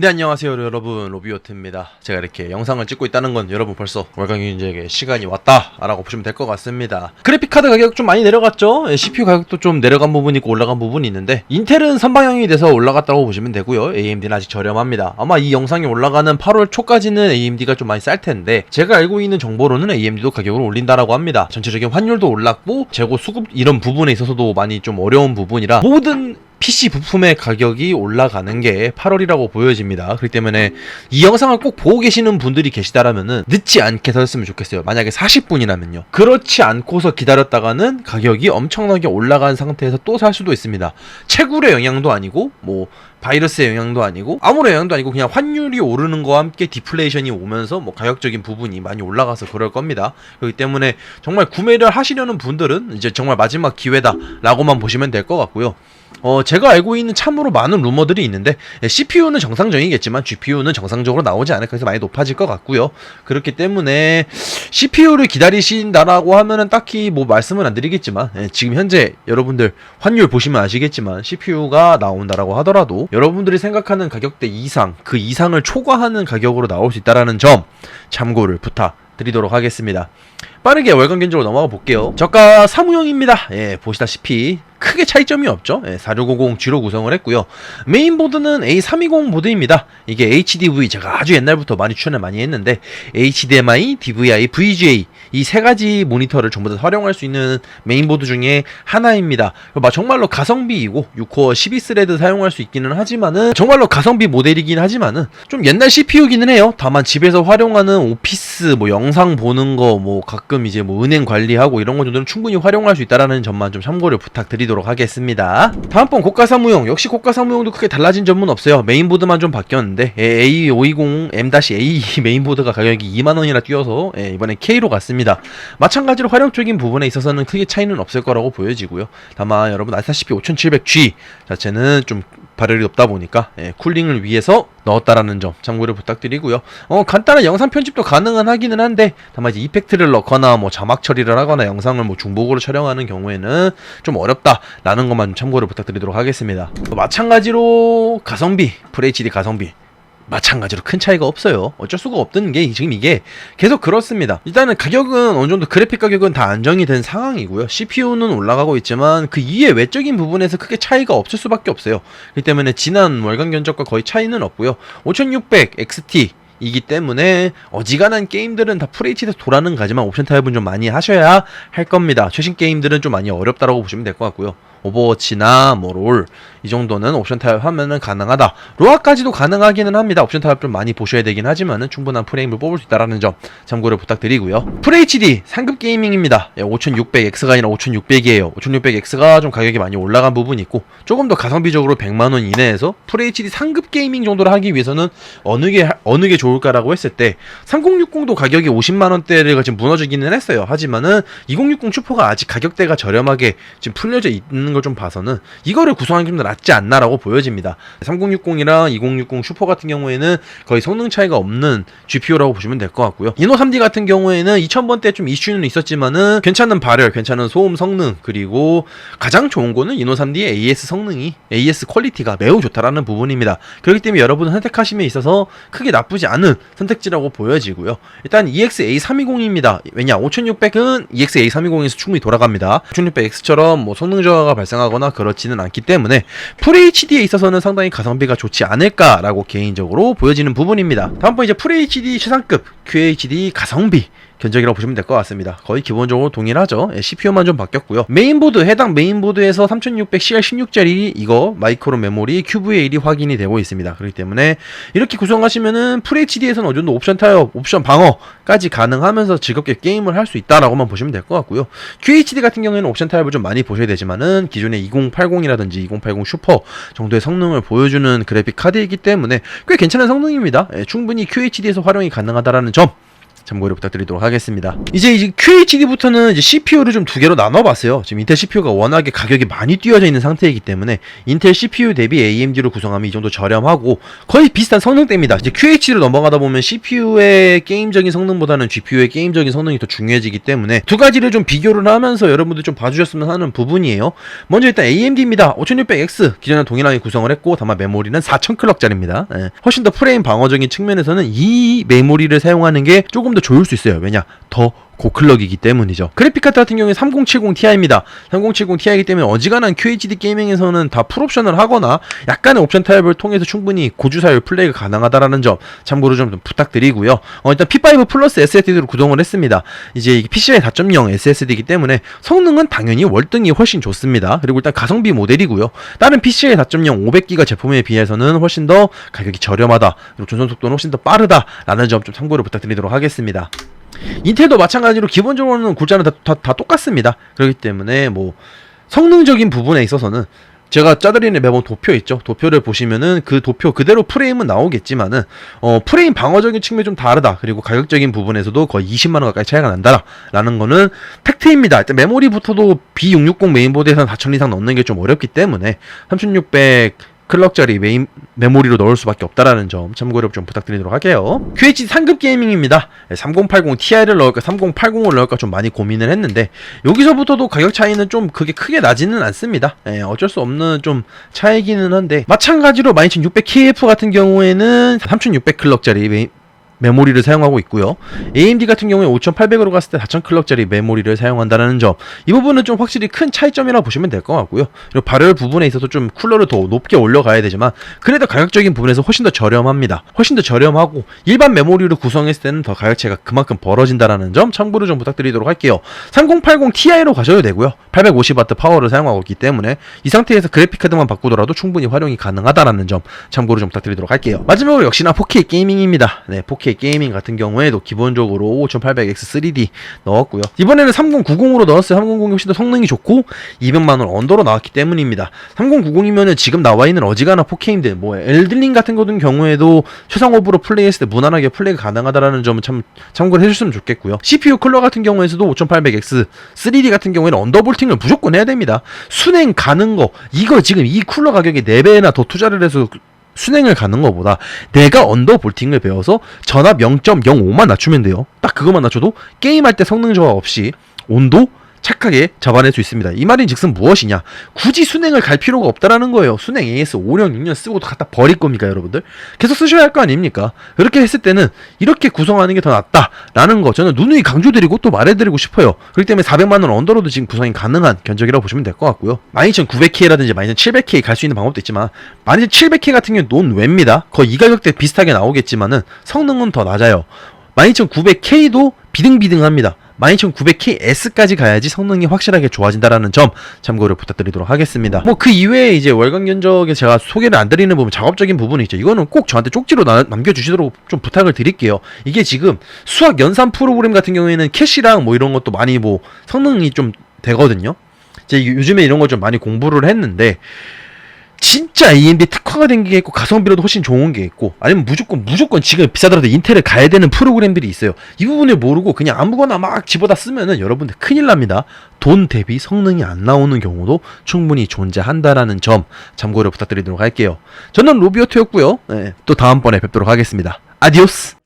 네, 안녕하세요 여러분, 로비오트입니다. 제가 이렇게 영상을 찍고 있다는 건 여러분 벌써 월광인제에게 시간이 왔다 라고 보시면 될 것 같습니다. 그래픽카드 가격 좀 많이 내려갔죠. CPU 가격도 좀 내려간 부분이 있고 올라간 부분이 있는데 인텔은 선방향이 돼서 올라갔다고 보시면 되고요. AMD는 아직 저렴합니다. 아마 이 영상이 올라가는 8월 초까지는 AMD가 좀 많이 쌀 텐데, 제가 알고 있는 정보로는 AMD도 가격을 올린다라고 합니다. 전체적인 환율도 올랐고 재고 수급 이런 부분에 있어서도 많이 좀 어려운 부분이라 모든 PC 부품의 가격이 올라가는 게 8월이라고 보여집니다. 그렇기 때문에 이 영상을 꼭 보고 계시는 분들이 계시다라면은 늦지 않게 사셨으면 좋겠어요. 만약에 40분이라면요. 그렇지 않고서 기다렸다가는 가격이 엄청나게 올라간 상태에서 또 살 수도 있습니다. 채굴의 영향도 아니고 뭐 바이러스의 영향도 아니고 아무런 영향도 아니고 그냥 환율이 오르는 거와 함께 디플레이션이 오면서 뭐 가격적인 부분이 많이 올라가서 그럴 겁니다. 그렇기 때문에 정말 구매를 하시려는 분들은 이제 정말 마지막 기회다라고만 보시면 될 것 같고요. 제가 알고 있는 참으로 많은 루머들이 있는데 CPU는 정상적이겠지만 GPU는 정상적으로 나오지 않을까 해서 많이 높아질 것 같고요. 그렇기 때문에 CPU를 기다리신다라고 하면은 딱히 뭐 말씀은 안 드리겠지만 지금 현재 여러분들 환율 보시면 아시겠지만 CPU가 나온다라고 하더라도 여러분들이 생각하는 가격대 이상, 그 이상을 초과하는 가격으로 나올 수 있다라는 점 참고를 부탁드리도록 하겠습니다. 빠르게 월간 견적으로 넘어가 볼게요. 저가 사무용입니다. 보시다시피 크게 차이점이 없죠. 4650G로 구성을 했고요. 메인보드는 A320 보드입니다. 이게 HDV, 제가 아주 옛날부터 많이 추천을 많이 했는데 HDMI, DVI, VGA 이 세 가지 모니터를 전부 다 활용할 수 있는 메인보드 중에 하나입니다. 정말로 가성비이고 6코어 12스레드 사용할 수 있기는 하지만은 정말로 가성비 모델이긴 하지만은 좀 옛날 CPU기는 해요. 다만 집에서 활용하는 오피스, 뭐 영상 보는 거, 뭐 가끔 이제 뭐 은행 관리하고 이런 거 정도는 충분히 활용할 수 있다라는 점만 좀 참고를 부탁드리도록 하겠습니다. 다음번 고가 사무용, 역시 고가 사무용도 크게 달라진 점은 없어요. 메인보드만 좀 바뀌었는데 A520M-A 메인보드가 가격이 2만원이나 뛰어서 이번에 K로 갔습니다. 마찬가지로 활용적인 부분에 있어서는 크게 차이는 없을 거라고 보여지고요. 다만 여러분 아시다시피 5700G 자체는 좀 발열이 없다 보니까 쿨링을 위해서 넣었다라는 점 참고를 부탁드리고요. 간단한 영상 편집도 가능은 하기는 한데 다만 이제 이펙트를 넣거나 뭐 자막 처리를 하거나 영상을 뭐 중복으로 촬영하는 경우에는 좀 어렵다라는 것만 참고를 부탁드리도록 하겠습니다. 마찬가지로 가성비, FHD 가성비 마찬가지로 큰 차이가 없어요. 어쩔 수가 없던 게 지금 이게 계속 그렇습니다. 일단은 가격은 어느 정도 그래픽 가격은 다 안정이 된 상황이고요. CPU는 올라가고 있지만 그 이외 외적인 부분에서 크게 차이가 없을 수밖에 없어요. 그렇기 때문에 지난 월간 견적과 거의 차이는 없고요. 5600 XT 이기 때문에 어지간한 게임들은 다 FHD에서 돌아는 가지만 옵션 타입은 좀 많이 하셔야 할 겁니다. 최신 게임들은 좀 많이 어렵다라고 보시면 될 것 같고요. 오버워치나 뭐 롤 이 정도는 옵션 타입 하면은 가능하다. 로아까지도 가능하기는 합니다. 옵션 타입 좀 많이 보셔야 되긴 하지만은 충분한 프레임을 뽑을 수 있다라는 점 참고를 부탁드리고요. FHD 상급 게이밍입니다. 5600X가 아니라 5600이에요. 5600X가 좀 가격이 많이 올라간 부분이 있고 조금 더 가성비적으로 100만원 이내에서 FHD 상급 게이밍 정도를 하기 위해서는 어느 게 좋을까라고 했을 때 3060도 가격이 50만원대를 지금 무너지기는 했어요. 하지만은 2060 슈퍼가 아직 가격대가 저렴하게 지금 풀려져 있는 걸 좀 봐서는 이거를 구성하기 좀 더 낫지 않나라고 보여집니다. 3060이랑 2060 슈퍼 같은 경우에는 거의 성능 차이가 없는 GPU라고 보시면 될 것 같고요. 이노3D 같은 경우에는 2000번대 좀 이슈는 있었지만은 괜찮은 발열, 괜찮은 소음 성능, 그리고 가장 좋은 거는 이노3D의 AS 성능이, AS 퀄리티가 매우 좋다라는 부분입니다. 그렇기 때문에 여러분 선택하심에 있어서 크게 나쁘지 않은 선택지라고 보여지고요. 일단 EXA320입니다. 왜냐 5600은 EXA320에서 충분히 돌아갑니다. 5600X처럼 뭐 성능 저하가 발생하거나 그렇지는 않기 때문에 FHD에 있어서는 상당히 가성비가 좋지 않을까라고 개인적으로 보여지는 부분입니다. 다음번 이제 FHD 최상급 QHD 가성비 견적이라고 보시면 될 것 같습니다. 거의 기본적으로 동일하죠. CPU만 좀 바뀌었고요. 메인보드, 해당 메인보드에서 3600CR16짜리 이거 마이크로 메모리 QVL이 확인이 되고 있습니다. 그렇기 때문에 이렇게 구성하시면은 FHD에서는 어느 정도 옵션 타협, 옵션 방어까지 가능하면서 즐겁게 게임을 할 수 있다라고만 보시면 될 것 같고요. QHD 같은 경우에는 옵션 타협을 좀 많이 보셔야 되지만은 기존의 2080이라든지 2080 슈퍼 정도의 성능을 보여주는 그래픽 카드이기 때문에 꽤 괜찮은 성능입니다. 충분히 QHD에서 활용이 가능하다라는 점 참고를 부탁드리도록 하겠습니다. 이제 QHD부터는 이제 CPU를 좀 두 개로 나눠봤어요. 지금 인텔 CPU가 워낙에 가격이 많이 뛰어져 있는 상태이기 때문에 인텔 CPU 대비 AMD로 구성하면 이 정도 저렴하고 거의 비슷한 성능대입니다. 이제 QHD로 넘어가다 보면 CPU의 게임적인 성능보다는 GPU의 게임적인 성능이 더 중요해지기 때문에 두 가지를 좀 비교를 하면서 여러분들 좀 봐주셨으면 하는 부분이에요. 먼저 일단 AMD입니다. 5600X 기존에 동일하게 구성을 했고 다만 메모리는 4000클럭짜리입니다. 훨씬 더 프레임 방어적인 측면에서는 이 메모리를 사용하는 게 조금 더 좋을 수 있어요. 왜냐? 더 고클럭이기 때문이죠. 그래픽카드 같은 경우에 3070ti입니다. 3070ti이기 때문에 어지간한 QHD 게이밍에서는 다 풀옵션을 하거나 약간의 옵션 타입을 통해서 충분히 고주사율 플레이가 가능하다라는 점 참고로 좀 부탁드리고요. 일단 P5 플러스 SSD로 구동을 했습니다. 이제 PCIe 4.0 SSD이기 때문에 성능은 당연히 월등히 훨씬 좋습니다. 그리고 일단 가성비 모델이고요. 다른 PCIe 4.0 500GB 제품에 비해서는 훨씬 더 가격이 저렴하다. 그리고 전송 속도는 훨씬 더 빠르다라는 점 좀 참고를 부탁드리도록 하겠습니다. 인텔도 마찬가지로 기본적으로는 굴자는 다 똑같습니다. 그렇기 때문에 뭐 성능적인 부분에 있어서는 제가 짜드리는 매번 도표 있죠. 도표를 보시면은 그 도표 그대로 프레임은 나오겠지만은 프레임 방어적인 측면이 좀 다르다. 그리고 가격적인 부분에서도 거의 20만원 가까이 차이가 난다라는 거는 팩트입니다. 일단 메모리부터도 B660 메인보드에서는 4000 이상 넣는 게 좀 어렵기 때문에 3600 클럭짜리 메모리로 넣을 수밖에 없다라는 점 참고를 좀 부탁드리도록 할게요. QHD 상급 게이밍입니다. 3080 Ti를 넣을까 3080을 넣을까 좀 많이 고민을 했는데 여기서부터도 가격 차이는 좀 그게 크게 나지는 않습니다. 어쩔 수 없는 좀 차이기는 한데 마찬가지로 12600KF 같은 경우에는 3600 클럭짜리 메모리를 사용하고 있고요. AMD 같은 경우에 5800으로 갔을 때 4000클럭짜리 메모리를 사용한다는 점, 이 부분은 좀 확실히 큰 차이점이라고 보시면 될 것 같고요. 그리고 발열 부분에 있어서 좀 쿨러를 더 높게 올려가야 되지만 그래도 가격적인 부분에서 훨씬 더 저렴합니다. 훨씬 더 저렴하고 일반 메모리를 구성했을 때는 더 가격 차이가 그만큼 벌어진다는 점 참고를 좀 부탁드리도록 할게요. 3080 Ti로 가셔도 되고요. 850W 파워를 사용하고 있기 때문에 이 상태에서 그래픽카드만 바꾸더라도 충분히 활용이 가능하다는 점 참고를 좀 부탁드리도록 할게요. 마지막으로 역시나 4K 게이밍입니다. 4K 게이밍 같은 경우에도 기본적으로 5800X 3D 넣었고요. 이번에는 3090으로 넣었어요. 3090이 훨씬 더 성능이 좋고 200만원 언더로 나왔기 때문입니다. 3090이면은 지금 나와있는 어지간한 4K인데 뭐 엘든링 같은 경우에도 최상업으로 플레이했을 때 무난하게 플레이가 가능하다라는 점은 참고를 해주셨으면 좋겠고요. CPU 쿨러 같은 경우에서도 5800X 3D 같은 경우에는 언더볼팅을 무조건 해야 됩니다. 순행 가는 거 이거 지금 이 쿨러 가격에 4배나 더 투자를 해서 순행을 가는 것보다 내가 언더볼팅을 배워서 전압 0.05만 낮추면 돼요. 딱 그것만 낮춰도 게임할 때 성능 저하 없이 온도 착하게 잡아낼 수 있습니다. 이 말인 즉슨 무엇이냐, 굳이 순행을 갈 필요가 없다라는 거예요. 순행 AS 5년 6년 쓰고 갖다 버릴 겁니까 여러분들? 계속 쓰셔야 할 거 아닙니까? 그렇게 했을 때는 이렇게 구성하는 게 더 낫다라는 거 저는 누누이 강조드리고 또 말해드리고 싶어요. 그렇기 때문에 400만원 언더로도 지금 구성이 가능한 견적이라고 보시면 될 것 같고요. 12900K라든지 12700K 갈 수 있는 방법도 있지만 12700K 같은 경우는 논외입니다. 거의 이 가격대 비슷하게 나오겠지만은 성능은 더 낮아요. 12900K도 비등비등합니다. 12900KS까지 가야지 성능이 확실하게 좋아진다라는 점 참고를 부탁드리도록 하겠습니다. 뭐 그 이외에 이제 월간 견적에 제가 소개를 안 드리는 부분, 작업적인 부분이 있죠. 이거는 꼭 저한테 쪽지로 남겨주시도록 좀 부탁을 드릴게요. 이게 지금 수학 연산 프로그램 같은 경우에는 캐시랑 뭐 이런 것도 많이 뭐 성능이 좀 되거든요. 이제 요즘에 이런 걸 좀 많이 공부를 했는데 진짜 AMD 특화가 된 게 있고 가성비로도 훨씬 좋은 게 있고 아니면 무조건 지금 비싸더라도 인텔을 가야 되는 프로그램들이 있어요. 이 부분을 모르고 그냥 아무거나 막 집어다 쓰면은 여러분들 큰일 납니다. 돈 대비 성능이 안 나오는 경우도 충분히 존재한다라는 점 참고를 부탁드리도록 할게요. 저는 로비오트였고요. 또 다음번에 뵙도록 하겠습니다. 아디오스.